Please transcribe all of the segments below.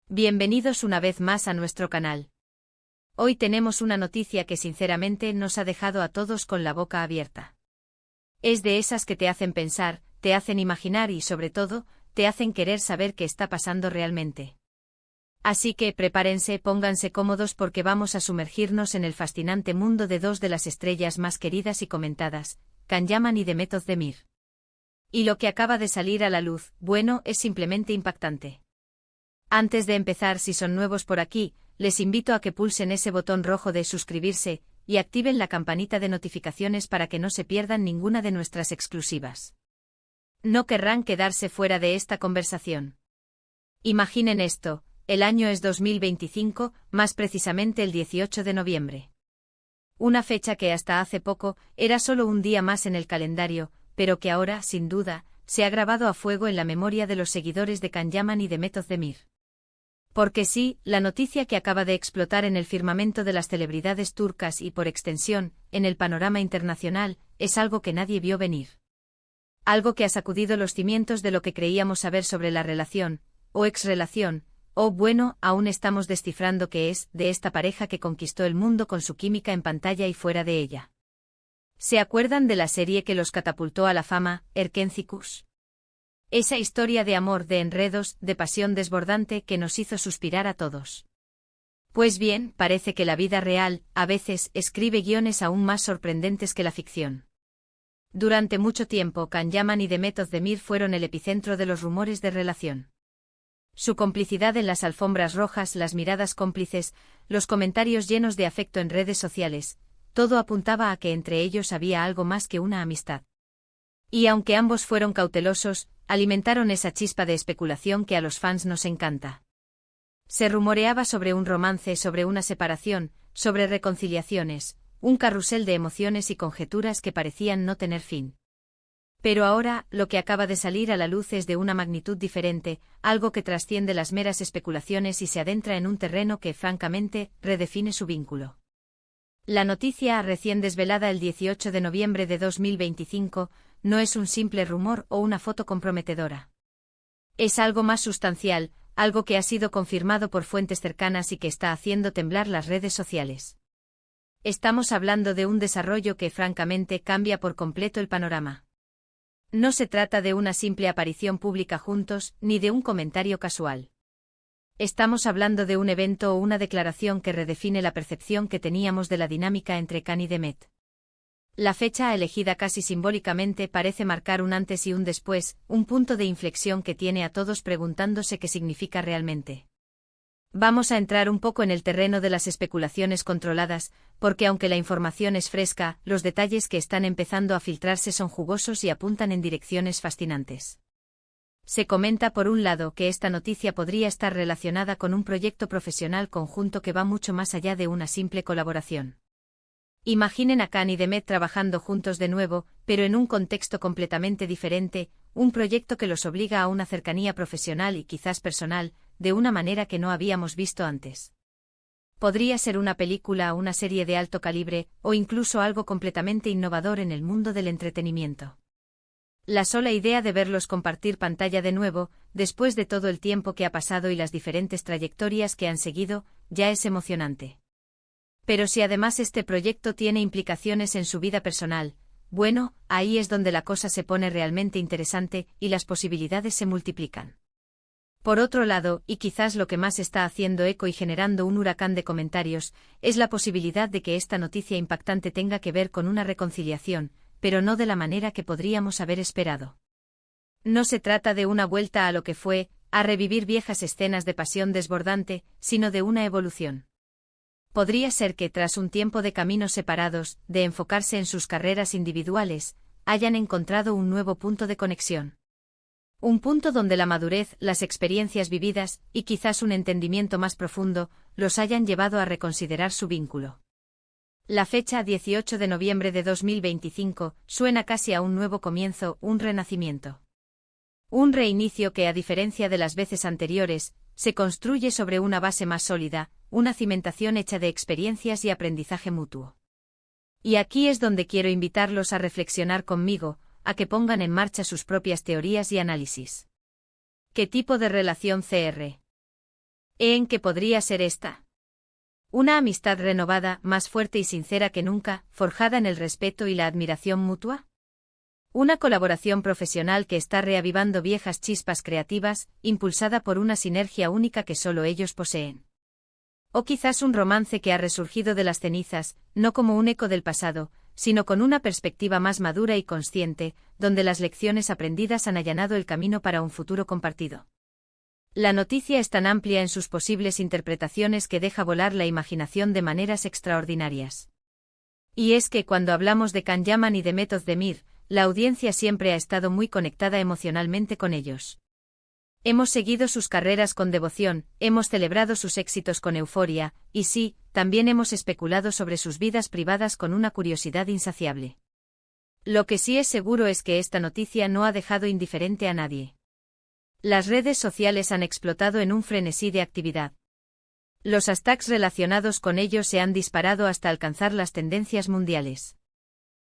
Bienvenidos una vez más a nuestro canal. Hoy tenemos una noticia que sinceramente nos ha dejado a todos con la boca abierta. Es de esas que te hacen pensar, te hacen imaginar y sobre todo, te hacen querer saber qué está pasando realmente. Así que prepárense, pónganse cómodos porque vamos a sumergirnos en el fascinante mundo de dos de las estrellas más queridas y comentadas, Can Yaman y Demet Özdemir. Y lo que acaba de salir a la luz, bueno, es simplemente impactante. Antes de empezar, si son nuevos por aquí, les invito a que pulsen ese botón rojo de suscribirse y activen la campanita de notificaciones para que no se pierdan ninguna de nuestras exclusivas. No querrán quedarse fuera de esta conversación. Imaginen esto, el año es 2025, más precisamente el 18 de noviembre. Una fecha que hasta hace poco era solo un día más en el calendario, pero que ahora, sin duda, se ha grabado a fuego en la memoria de los seguidores de Can Yaman y Demet Özdemir. Porque sí, la noticia que acaba de explotar en el firmamento de las celebridades turcas y por extensión, en el panorama internacional, es algo que nadie vio venir. Algo que ha sacudido los cimientos de lo que creíamos saber sobre la relación, o exrelación, o bueno, aún estamos descifrando qué es, de esta pareja que conquistó el mundo con su química en pantalla y fuera de ella. ¿Se acuerdan de la serie que los catapultó a la fama, Erkencikus? Esa historia de amor, de enredos, de pasión desbordante que nos hizo suspirar a todos. Pues bien, parece que la vida real, a veces, escribe guiones aún más sorprendentes que la ficción. Durante mucho tiempo, Can Yaman y Demet Özdemir fueron el epicentro de los rumores de relación. Su complicidad en las alfombras rojas, las miradas cómplices, los comentarios llenos de afecto en redes sociales, todo apuntaba a que entre ellos había algo más que una amistad. Y aunque ambos fueron cautelosos, alimentaron esa chispa de especulación que a los fans nos encanta. Se rumoreaba sobre un romance, sobre una separación, sobre reconciliaciones, un carrusel de emociones y conjeturas que parecían no tener fin. Pero ahora, lo que acaba de salir a la luz es de una magnitud diferente, algo que trasciende las meras especulaciones y se adentra en un terreno que, francamente, redefine su vínculo. La noticia, recién desvelada el 18 de noviembre de 2025, no es un simple rumor o una foto comprometedora. Es algo más sustancial, algo que ha sido confirmado por fuentes cercanas y que está haciendo temblar las redes sociales. Estamos hablando de un desarrollo que francamente cambia por completo el panorama. No se trata de una simple aparición pública juntos, ni de un comentario casual. Estamos hablando de un evento o una declaración que redefine la percepción que teníamos de la dinámica entre Can y Demet. La fecha elegida casi simbólicamente parece marcar un antes y un después, un punto de inflexión que tiene a todos preguntándose qué significa realmente. Vamos a entrar un poco en el terreno de las especulaciones controladas, porque aunque la información es fresca, los detalles que están empezando a filtrarse son jugosos y apuntan en direcciones fascinantes. Se comenta por un lado que esta noticia podría estar relacionada con un proyecto profesional conjunto que va mucho más allá de una simple colaboración. Imaginen a Can y Demet trabajando juntos de nuevo, pero en un contexto completamente diferente, un proyecto que los obliga a una cercanía profesional y quizás personal, de una manera que no habíamos visto antes. Podría ser una película o una serie de alto calibre, o incluso algo completamente innovador en el mundo del entretenimiento. La sola idea de verlos compartir pantalla de nuevo, después de todo el tiempo que ha pasado y las diferentes trayectorias que han seguido, ya es emocionante. Pero si además este proyecto tiene implicaciones en su vida personal, bueno, ahí es donde la cosa se pone realmente interesante y las posibilidades se multiplican. Por otro lado, y quizás lo que más está haciendo eco y generando un huracán de comentarios, es la posibilidad de que esta noticia impactante tenga que ver con una reconciliación, pero no de la manera que podríamos haber esperado. No se trata de una vuelta a lo que fue, a revivir viejas escenas de pasión desbordante, sino de una evolución. Podría ser que tras un tiempo de caminos separados, de enfocarse en sus carreras individuales, hayan encontrado un nuevo punto de conexión. Un punto donde la madurez, las experiencias vividas, y quizás un entendimiento más profundo, los hayan llevado a reconsiderar su vínculo. La fecha 18 de noviembre de 2025 suena casi a un nuevo comienzo, un renacimiento. Un reinicio que, a diferencia de las veces anteriores, se construye sobre una base más sólida, una cimentación hecha de experiencias y aprendizaje mutuo. Y aquí es donde quiero invitarlos a reflexionar conmigo, a que pongan en marcha sus propias teorías y análisis. ¿Qué tipo de relación CR? ¿En qué podría ser esta? Una amistad renovada, más fuerte y sincera que nunca, forjada en el respeto y la admiración mutua. Una colaboración profesional que está reavivando viejas chispas creativas, impulsada por una sinergia única que solo ellos poseen. O quizás un romance que ha resurgido de las cenizas, no como un eco del pasado, sino con una perspectiva más madura y consciente, donde las lecciones aprendidas han allanado el camino para un futuro compartido. La noticia es tan amplia en sus posibles interpretaciones que deja volar la imaginación de maneras extraordinarias. Y es que cuando hablamos de Can Yaman y de Method Demir, la audiencia siempre ha estado muy conectada emocionalmente con ellos. Hemos seguido sus carreras con devoción, hemos celebrado sus éxitos con euforia, y sí, también hemos especulado sobre sus vidas privadas con una curiosidad insaciable. Lo que sí es seguro es que esta noticia no ha dejado indiferente a nadie. Las redes sociales han explotado en un frenesí de actividad. Los hashtags relacionados con ellos se han disparado hasta alcanzar las tendencias mundiales.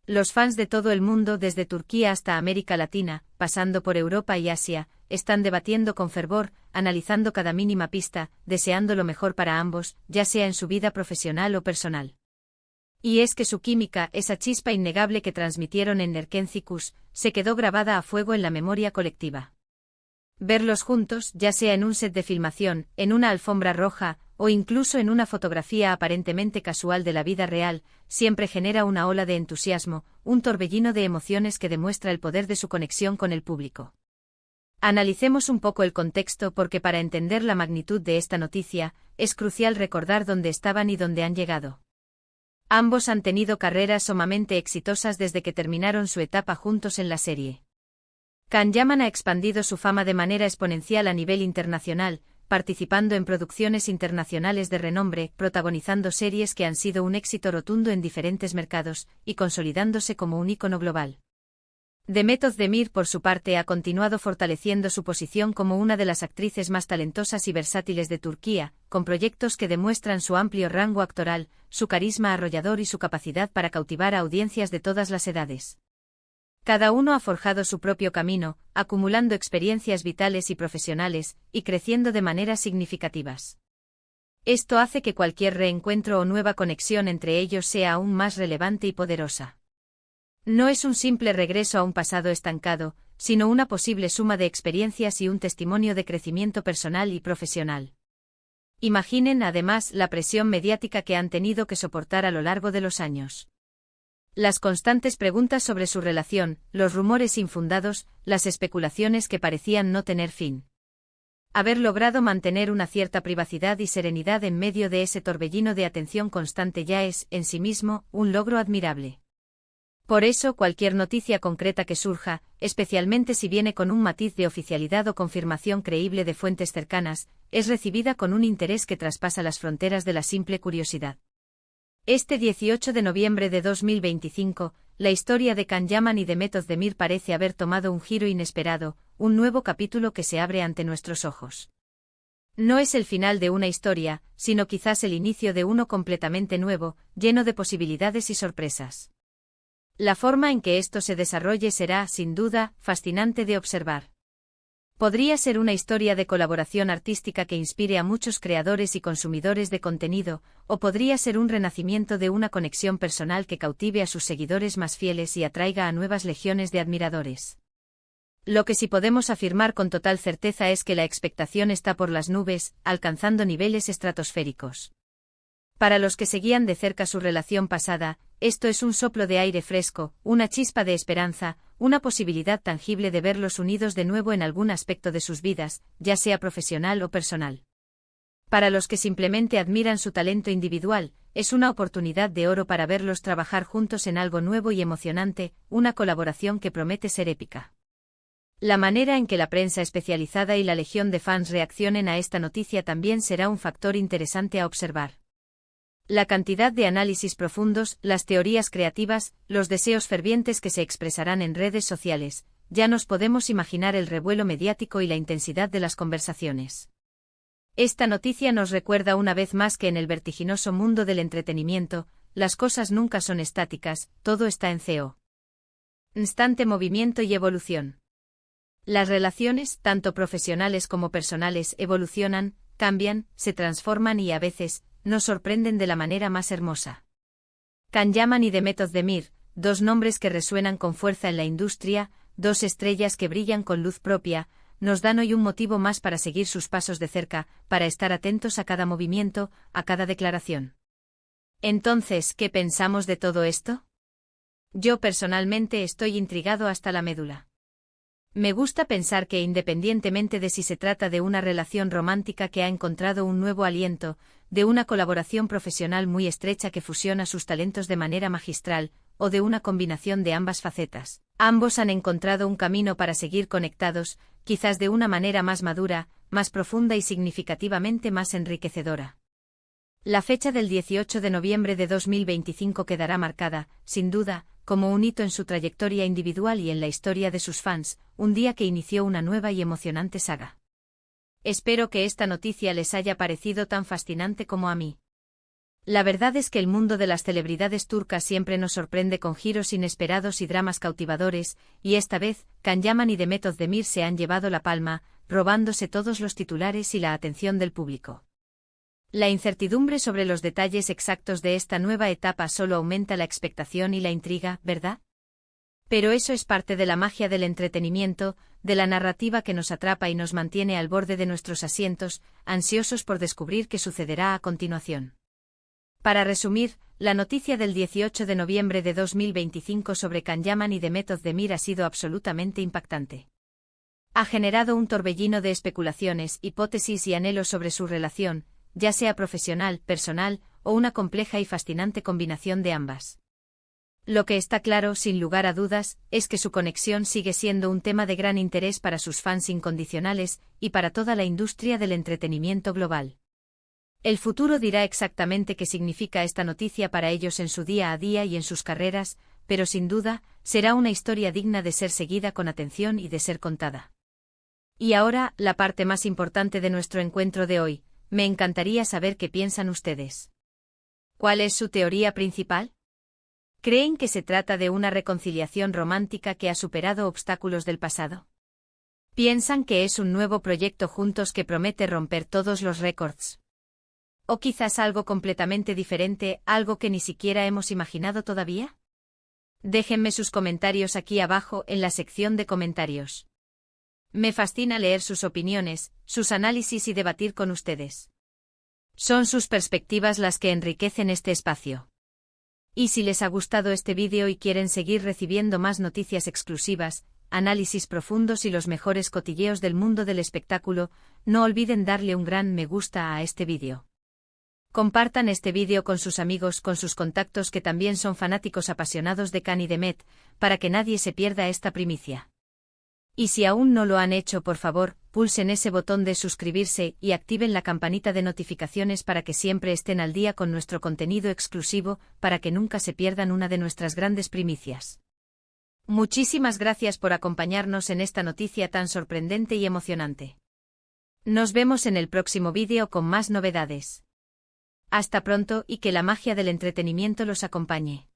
Los fans de todo el mundo, desde Turquía hasta América Latina, pasando por Europa y Asia, están debatiendo con fervor, analizando cada mínima pista, deseando lo mejor para ambos, ya sea en su vida profesional o personal. Y es que su química, esa chispa innegable que transmitieron en Nerkenzikus, se quedó grabada a fuego en la memoria colectiva. Verlos juntos, ya sea en un set de filmación, en una alfombra roja, o incluso en una fotografía aparentemente casual de la vida real, siempre genera una ola de entusiasmo, un torbellino de emociones que demuestra el poder de su conexión con el público. Analicemos un poco el contexto porque para entender la magnitud de esta noticia, es crucial recordar dónde estaban y dónde han llegado. Ambos han tenido carreras sumamente exitosas desde que terminaron su etapa juntos en la serie. Can Yaman ha expandido su fama de manera exponencial a nivel internacional, participando en producciones internacionales de renombre, protagonizando series que han sido un éxito rotundo en diferentes mercados, y consolidándose como un ícono global. The Method Demir, por su parte, ha continuado fortaleciendo su posición como una de las actrices más talentosas y versátiles de Turquía, con proyectos que demuestran su amplio rango actoral, su carisma arrollador y su capacidad para cautivar a audiencias de todas las edades. Cada uno ha forjado su propio camino, acumulando experiencias vitales y profesionales, y creciendo de maneras significativas. Esto hace que cualquier reencuentro o nueva conexión entre ellos sea aún más relevante y poderosa. No es un simple regreso a un pasado estancado, sino una posible suma de experiencias y un testimonio de crecimiento personal y profesional. Imaginen, además, la presión mediática que han tenido que soportar a lo largo de los años. Las constantes preguntas sobre su relación, los rumores infundados, las especulaciones que parecían no tener fin. Haber logrado mantener una cierta privacidad y serenidad en medio de ese torbellino de atención constante ya es, en sí mismo, un logro admirable. Por eso, cualquier noticia concreta que surja, especialmente si viene con un matiz de oficialidad o confirmación creíble de fuentes cercanas, es recibida con un interés que traspasa las fronteras de la simple curiosidad. Este 18 de noviembre de 2025, la historia de Can Yaman y de Method Demir parece haber tomado un giro inesperado, un nuevo capítulo que se abre ante nuestros ojos. No es el final de una historia, sino quizás el inicio de uno completamente nuevo, lleno de posibilidades y sorpresas. La forma en que esto se desarrolle será, sin duda, fascinante de observar. Podría ser una historia de colaboración artística que inspire a muchos creadores y consumidores de contenido, o podría ser un renacimiento de una conexión personal que cautive a sus seguidores más fieles y atraiga a nuevas legiones de admiradores. Lo que sí podemos afirmar con total certeza es que la expectación está por las nubes, alcanzando niveles estratosféricos. Para los que seguían de cerca su relación pasada, esto es un soplo de aire fresco, una chispa de esperanza, una posibilidad tangible de verlos unidos de nuevo en algún aspecto de sus vidas, ya sea profesional o personal. Para los que simplemente admiran su talento individual, es una oportunidad de oro para verlos trabajar juntos en algo nuevo y emocionante, una colaboración que promete ser épica. La manera en que la prensa especializada y la legión de fans reaccionen a esta noticia también será un factor interesante a observar. La cantidad de análisis profundos, las teorías creativas, los deseos fervientes que se expresarán en redes sociales, ya nos podemos imaginar el revuelo mediático y la intensidad de las conversaciones. Esta noticia nos recuerda una vez más que en el vertiginoso mundo del entretenimiento, las cosas nunca son estáticas, todo está en constante movimiento y evolución. Las relaciones, tanto profesionales como personales, evolucionan, cambian, se transforman y a veces, nos sorprenden de la manera más hermosa. Can Yaman y Demet Özdemir, dos nombres que resuenan con fuerza en la industria, dos estrellas que brillan con luz propia, nos dan hoy un motivo más para seguir sus pasos de cerca, para estar atentos a cada movimiento, a cada declaración. Entonces, ¿qué pensamos de todo esto? Yo personalmente estoy intrigado hasta la médula. Me gusta pensar que independientemente de si se trata de una relación romántica que ha encontrado un nuevo aliento, de una colaboración profesional muy estrecha que fusiona sus talentos de manera magistral, o de una combinación de ambas facetas, ambos han encontrado un camino para seguir conectados, quizás de una manera más madura, más profunda y significativamente más enriquecedora. La fecha del 18 de noviembre de 2025 quedará marcada, sin duda, como un hito en su trayectoria individual y en la historia de sus fans, un día que inició una nueva y emocionante saga. Espero que esta noticia les haya parecido tan fascinante como a mí. La verdad es que el mundo de las celebridades turcas siempre nos sorprende con giros inesperados y dramas cautivadores, y esta vez, Can Yaman y Demet Özdemir se han llevado la palma, robándose todos los titulares y la atención del público. La incertidumbre sobre los detalles exactos de esta nueva etapa solo aumenta la expectación y la intriga, ¿verdad? Pero eso es parte de la magia del entretenimiento, de la narrativa que nos atrapa y nos mantiene al borde de nuestros asientos, ansiosos por descubrir qué sucederá a continuación. Para resumir, la noticia del 18 de noviembre de 2025 sobre Can Yaman y Demet Özdemir ha sido absolutamente impactante. Ha generado un torbellino de especulaciones, hipótesis y anhelos sobre su relación, ya sea profesional, personal, o una compleja y fascinante combinación de ambas. Lo que está claro, sin lugar a dudas, es que su conexión sigue siendo un tema de gran interés para sus fans incondicionales, y para toda la industria del entretenimiento global. El futuro dirá exactamente qué significa esta noticia para ellos en su día a día y en sus carreras, pero sin duda, será una historia digna de ser seguida con atención y de ser contada. Y ahora, la parte más importante de nuestro encuentro de hoy. Me encantaría saber qué piensan ustedes. ¿Cuál es su teoría principal? ¿Creen que se trata de una reconciliación romántica que ha superado obstáculos del pasado? ¿Piensan que es un nuevo proyecto juntos que promete romper todos los récords? ¿O quizás algo completamente diferente, algo que ni siquiera hemos imaginado todavía? Déjenme sus comentarios aquí abajo en la sección de comentarios. Me fascina leer sus opiniones, sus análisis y debatir con ustedes. Son sus perspectivas las que enriquecen este espacio. Y si les ha gustado este vídeo y quieren seguir recibiendo más noticias exclusivas, análisis profundos y los mejores cotilleos del mundo del espectáculo, no olviden darle un gran me gusta a este vídeo. Compartan este vídeo con sus amigos, con sus contactos que también son fanáticos apasionados de Can y Demet, para que nadie se pierda esta primicia. Y si aún no lo han hecho, por favor, pulsen ese botón de suscribirse y activen la campanita de notificaciones para que siempre estén al día con nuestro contenido exclusivo, para que nunca se pierdan una de nuestras grandes primicias. Muchísimas gracias por acompañarnos en esta noticia tan sorprendente y emocionante. Nos vemos en el próximo vídeo con más novedades. Hasta pronto y que la magia del entretenimiento los acompañe.